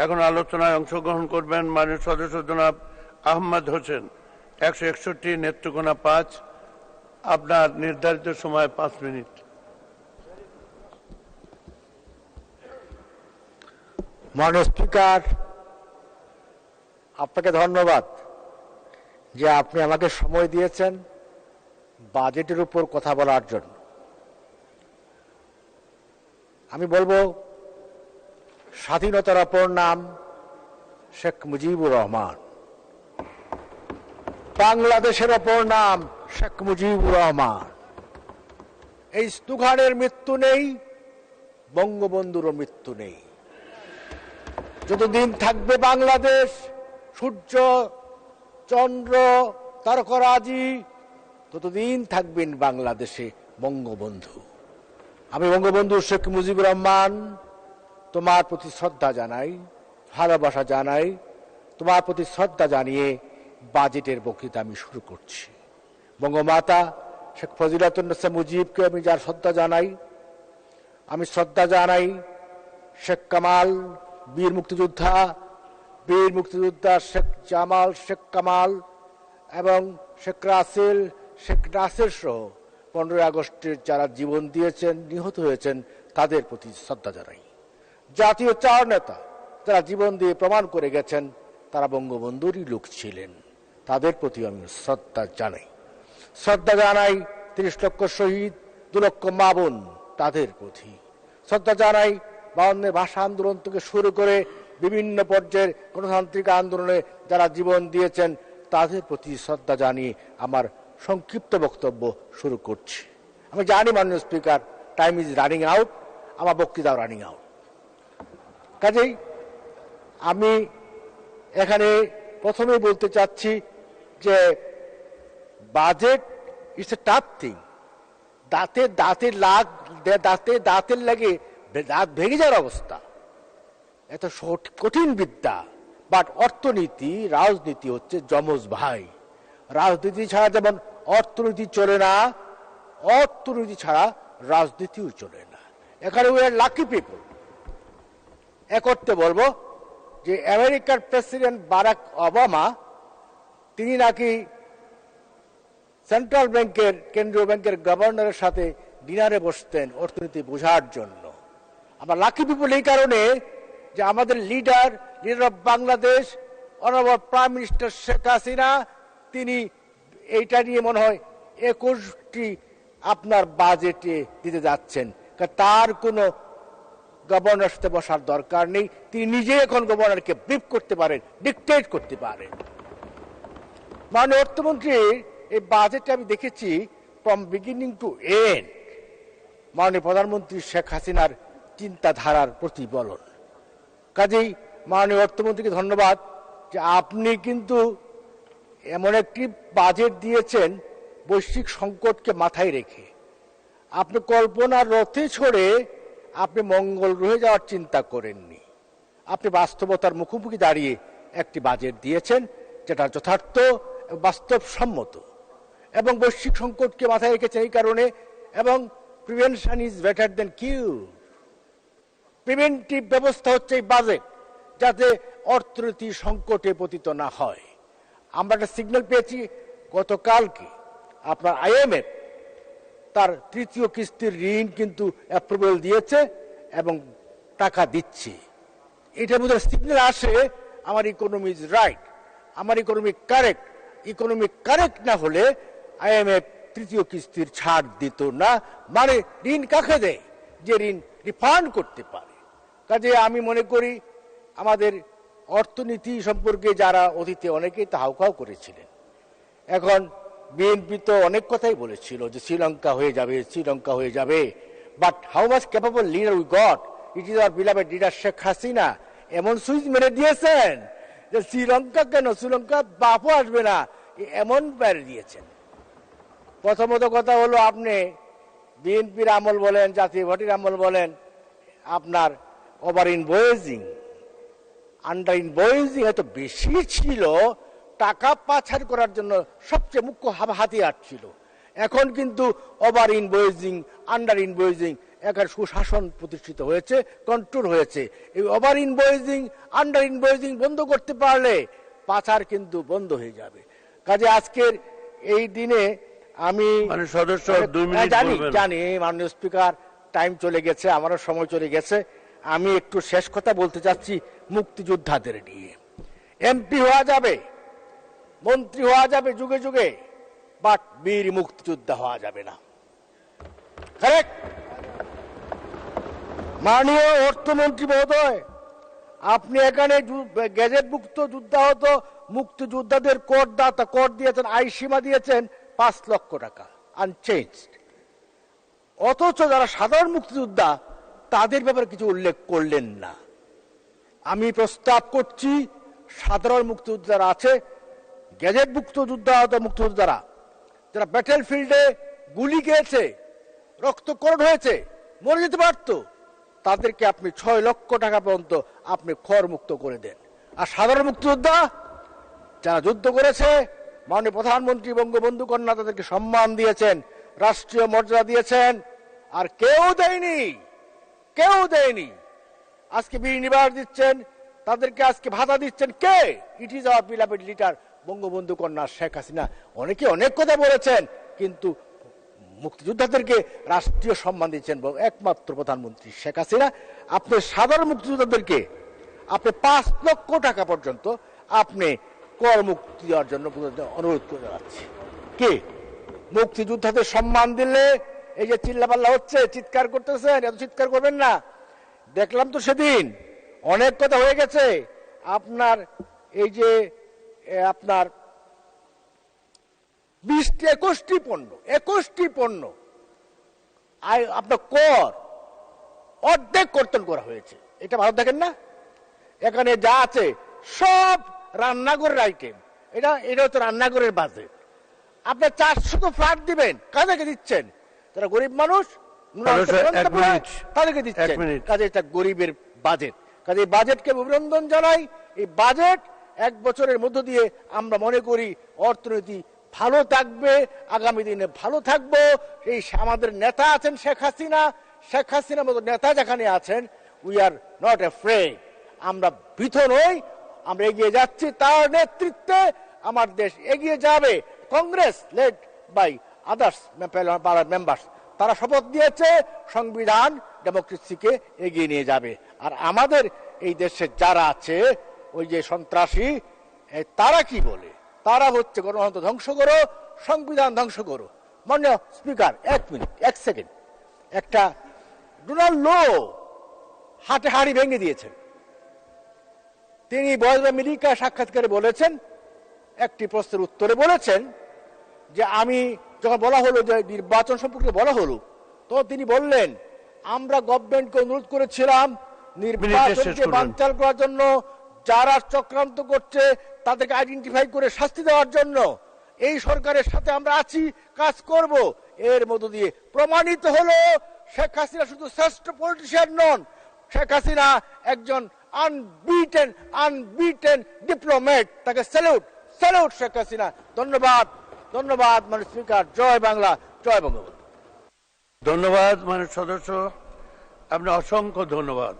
এখন আলোচনায় অংশগ্রহণ করবেন মাননীয় সদস্য জনাব আহমদ হোসেন। 161, নেত্রকোনা 5। আপনার নির্ধারিত সময় 5 মিনিট। মাননীয় স্পিকার, আপনাকে ধন্যবাদ যে আপনি আমাকে সময় দিয়েছেন বাজেটের উপর কথা বলার জন্য। আমি বলবো, স্বাধীনতার অপর নাম শেখ মুজিবুর রহমান, বাংলাদেশের অপর নাম শেখ মুজিবুর রহমান। এই স্লোগানের মৃত্যু নেই, বঙ্গবন্ধুরও মৃত্যু নেই। যতদিন থাকবে বাংলাদেশ, সূর্য, চন্দ্র, তারকারাজি, ততদিন থাকবেন বাংলাদেশে বঙ্গবন্ধু। আমি বঙ্গবন্ধু শেখ মুজিবুর রহমান তোমার প্রতি শ্রদ্ধা জানাই, ভালোবাসা জানাই। তোমার প্রতি শ্রদ্ধা জানিয়ে বাজেটের বক্তৃতা আমি শুরু করছি। বঙ্গমাতা শেখ ফজিলাতুন্নেসা মুজিবকে আমি যার শ্রদ্ধা জানাই, আমি শ্রদ্ধা জানাই শেখ কামাল, বীর মুক্তিযোদ্ধা শেখ জামাল, শেখ কামাল এবং শেখ রাসেল, শেখ নাসের সহ 15 আগস্টের যারা জীবন দিয়েছেন, নিহত হয়েছেন, তাদের প্রতি শ্রদ্ধা জানাই। জাতীয় 4 নেতা যারা জীবন দিয়ে প্রমাণ করে গেছেন তারা বঙ্গবন্ধুরই লোক ছিলেন, তাদের প্রতি আমি শ্রদ্ধা জানাই। শ্রদ্ধা জানাই 30 লক্ষ শহীদ, 2 লক্ষ মা বোন, তাদের প্রতি শ্রদ্ধা জানাই। 52 ভাষা আন্দোলন থেকে শুরু করে বিভিন্ন পর্যায়ের গণতান্ত্রিক আন্দোলনে যারা জীবন দিয়েছেন তাদের প্রতি শ্রদ্ধা জানিয়ে আমার সংক্ষিপ্ত বক্তব্য শুরু করছি। আমি জানি মাননীয় speaker, time is running out, আমার বক্তৃতাও রানিং আউট। কাজেই আমি এখানে প্রথমেই বলতে চাচ্ছি যে budget it's a tough thing. দাঁতের লাগে দাঁত ভেঙে যাওয়ার অবস্থা, এত কঠিন বিদ্যা। বাট অর্থনীতি, রাজনীতি হচ্ছে যমজ ভাই। রাজনীতি ছাড়া যেমন অর্থনীতি চলে না, অর্থনীতি ছাড়া রাজনীতিও চলে না। এখানে উই আর লাকি পিপল। করতে বলবো যে আমেরিকার প্রেসিডেন্ট বারাক ওবামা, তিনি নাকি সেন্ট্রাল ব্যাংকের, কেন্দ্রীয় ব্যাংকের গভর্নরের সাথে ডিনারে বসতেন অর্থনীতি বোঝার জন্য। আমরা লাকি পিপল এই কারণে যে আমাদের leader of Bangladesh, honourable prime minister Sheikh Hasina, তিনি এইটা নিয়ে মনে হয় 21টি আপনার বাজেটে দিতে যাচ্ছেন। তার কোনো গভর্নর সাথে বসার দরকার নেই, তিনি নিজে এখন গভর্নরকে ব্রিফ করতে পারেন, ডিকটেট করতে পারেন। মাননীয় অর্থমন্ত্রী, এই বাজেটে আমি দেখেছি ফ্রম বিগিনিং টু এন্ড মাননীয় প্রধানমন্ত্রী শেখ হাসিনার চিন্তাধারার প্রতিফলন। কাজেই মাননীয় অর্থমন্ত্রীকে ধন্যবাদ যে আপনি কিন্তু এমন একটি বাজেট দিয়েছেন বৈশ্বিক সংকটকে মাথায় রেখে। আপনি কল্পনার রথে ছড়ে আপনি মঙ্গল গ্রহে যাওয়ার চিন্তা করেননি। আপনি বাস্তবতার মুখোমুখি দাঁড়িয়ে একটি বাজেট দিয়েছেন যেটা যথার্থ, বাস্তবসম্মত এবং বৈশ্বিক সংকটকে মাথায় রেখেছেন এই কারণে। এবং prevention is better than cure. Preventive ব্যবস্থা হচ্ছে এই বাজেট, যাতে অর্থনীতি সংকটে পতিত না হয়। আমরা একটা সিগন্যাল পেয়েছি গতকালকে, আপনার IMF তার 3য় কিস্তির ঋণ কিন্তু অ্যাপ্রুভাল দিয়েছে এবং টাকা দিচ্ছে। এটার মধ্যে সিগন্যাল আসে আমার ইকোনমি ইজ রাইট, আমার ইকোনমি কারেক্ট। ইকোনমি কারেক্ট না হলে IMF 3য় কিস্তির ছাড় দিত না। মানে ঋণ কাকে দেয়? যে ঋণ রিফান্ড করতে পারে। কাজে আমি মনে করি আমাদের অর্থনীতি সম্পর্কে যারা অতীতে অনেকেই তা হাউকাউ করেছিলেন, এখন বিএনপি তো অনেক কথাই বলেছিল যে শ্রীলঙ্কা হয়ে যাবে, শ্রীলঙ্কা হয়ে যাবে। But how much capable leader we got, it is our beloved leader Sheikh Hasina. এমন সুইচ মেরে দিয়েছেন যে শ্রীলঙ্কা কেন, শ্রীলঙ্কা বাপও আসবে না, এমন মেরে দিয়েছেন। প্রথমত কথা হলো, আপনি বিএনপির আমল বলেন, জাতীয় পার্টির আমল বলেন, আপনার ওভার ইনভয়েসিং, আন্ডার ইনভয়েসিং এত বেশি ছিল, টাকা পাচার করার জন্য সবচেয়ে মুখ্য হাতিয়ার ছিল। এখন কিন্তু ওভার ইনভয়েসিং, আন্ডার ইনভয়েসিং একার সুশাসন প্রতিষ্ঠিত হয়েছে, কন্ট্রোল হয়েছে। এই ওভার ইনভয়েসিং, আন্ডার ইনভয়েসিং বন্ধ করতে পারলে পাচার কিন্তু বন্ধ হয়ে যাবে। কাজে আজকের এই দিনে আমি সদস্য 2 মিনিট জানি মাননীয় স্পিকার, টাইম চলে গেছে, আমারও সময় চলে গেছে। আমি একটু শেষ কথা বলতে চাচ্ছি মুক্তিযোদ্ধাদের নিয়ে। এমপি হওয়া যাবে, মন্ত্রী হওয়া যাবে যুগে যুগে, বাট বীর মুক্তিযোদ্ধা হওয়া যাবে না। কারেক্ট? মাননীয় অর্থমন্ত্রী মহোদয়, আপনি এখানে গ্যাজেটভুক্ত যুদ্ধাহত মুক্তিযোদ্ধাদের কর দিয়েছেন, আয় সীমা দিয়েছেন 5 লক্ষ টাকা, আনচেঞ্জড। অথচ যারা সাধারণ মুক্তিযোদ্ধা তাদের ব্যাপারে কিছু উল্লেখ করলেন না। আমি প্রস্তাব করছি সাধারণ মুক্তিযোদ্ধা যারা আছে, গ্যাজেটভুক্ত যুদ্ধাহত মুক্তিযোদ্ধারা যারা ব্যাটেল ফিল্ডে গুলি খেয়েছে, রক্তকরণ হয়েছে, মরে যেতে পারত, তাদেরকে আপনি 6 লক্ষ টাকা পর্যন্ত আপনি কর মুক্ত করে দেন। আর সাধারণ মুক্তিযোদ্ধা যারা যুদ্ধ করেছে, মাননীয় প্রধানমন্ত্রী বঙ্গবন্ধু কন্যা তাদেরকে সম্মান দিয়েছেন, রাষ্ট্রীয় মর্যাদা দিয়েছেন, আর কেউ দেয়নি। আজকে বীর নিবাস দিচ্ছেন, তাদেরকে আজকে ভাতা দিচ্ছেন কে? It is our beloved leader Bangabandhu কন্যা শেখ হাসিনা। অনেকে অনেক কথা বলেছেন, কিন্তু মুক্তিযোদ্ধাদেরকে রাষ্ট্রীয় সম্মান দিচ্ছেন একমাত্র প্রধানমন্ত্রী শেখ হাসিনা। আপনি সাধারণ মুক্তিযোদ্ধাদেরকে আপনি 5 লক্ষ টাকা পর্যন্ত আপনি কর মুক্তি দেওয়ার জন্য অনুরোধ করে যাচ্ছি। কি মুক্তিযোদ্ধাদের সম্মান দিলে এই যে চিল্লাপাল্লা হচ্ছে, চিৎকার করতেছেন, এত চিৎকার করবেন না। দেখলাম তো সেদিন অনেক কথা হয়ে গেছে। আপনার এই যে আপনার 21টি পণ্য আপনার কর অর্ধেক কর্তন করা হয়েছে। এটা ভালো দেখেন না? এখানে যা আছে সব রান্নাঘরের আইটেম। এটা হচ্ছে রান্নাঘরের বাজেট। আপনার 400 ফ্ল্যাট দিবেন, কাদেরকে দিচ্ছেন? যারা গরিব মানুষ, তাদেরকে দিচ্ছেন। কাজে এটা গরিবের বাজেট। কাজে এই বাজেটকে অভিনন্দন জানাই। এই বাজেট 1 বছরের মধ্য দিয়ে আমরা মনে করি অর্থনীতি ভালো থাকবে, আগামী দিনে ভালো থাকবো। এই আমাদের নেতা আছেন শেখ হাসিনার মতো নেতা যেখানে আছেন, উই আর নট অ্যাফ্রেড। আমরা ভীত নই, আমরা এগিয়ে যাচ্ছি। তার নেতৃত্বে আমার দেশ এগিয়ে যাবে। Congress led by others members, তারা শপথ দিয়েছে সংবিধান ডেমোক্রেসিকে এগিয়ে নিয়ে যাবে। আর আমাদের এই দেশে যারা আছে ওই যে সন্ত্রাসী, তারা কি বলে? তারা হচ্ছে গণতন্ত্র ধ্বংস করো, সংবিধান ধ্বংস করো। মাননীয় স্পিকার, 1 সেকেন্ড। একটা ডোনাল্ড লো হাটে হাড়ি ভেঙে দিয়েছেন। তিনি ভয়েস অফ আমেরিকা সাক্ষাৎকারে বলেছেন, একটি প্রশ্নের উত্তরে বলেছেন যে আমি যখন বলা হলো যে নির্বাচন সম্পর্কে বলা হলো, তো তিনি বললেন আমরা গভর্নমেন্টকে অনুরোধ করেছিলাম নির্বাচনকে বানচাল করার জন্য, যারা চক্রান্ত করছে তাদেরকে আইডেন্টিফাই করে শাস্তি দেওয়ার জন্য। এই সরকারের সাথে আমরা আছি, কাজ করব। এর মধ্য দিয়ে প্রমাণিত হলো শেখ হাসিনা শুধু শ্রেষ্ঠ পলিটিশিয়ান নন, শেখ হাসিনা একজন আনবিটেন ডিপ্লোম্যাট। তাকে স্যালুট শেখ হাসিনা। ধন্যবাদ মাননীয় স্পিকার। জয় বাংলা, জয় বঙ্গবন্ধু। ধন্যবাদ মাননীয় সদস্য, আপনি অসংখ্য ধন্যবাদ।